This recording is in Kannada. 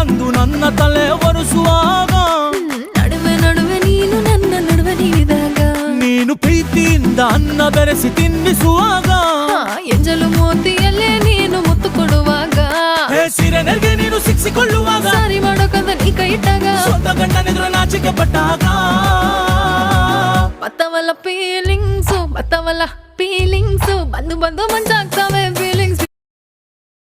ಬಂದು ನನ್ನ ತಲೆ ಒರೆಸುವಾಗ ನಡುವೆ ನಡುವೆ ನೀನು ನನ್ನ ನಡುವೆ ನೀಡಿದಾಗ ನೀನು ಪ್ರೀತಿಯಿಂದ ಅನ್ನ ಬೆರೆಸಿ ತಿನ್ನಿಸುವಾಗ ಎಂಜಲು ಮೋತಿಯಲ್ಲೇ ನೀನು ಮುತ್ತು ಕೊಡುವಾಗ ಸಿರೆನರ್ಗೆ ನೀನು ಸಿಕ್ಕಿಕೊಳ್ಳುವಾಗ ಸಾರಿ ಮಾಡೋಕಂದ ನೀ ಕೈ ಇಟ್ಟಾಗ ಸ್ವಂತ ಗಂಡನೆದುರು ನಾಚಿಕೆ ಪಟ್ಟಾಗ ಬತ್ತವಲ್ಲ ಫೀಲಿಂಗ್ಸು ಬಂದು ಬಂದು ಮಂಜಾಗ್ತವೆ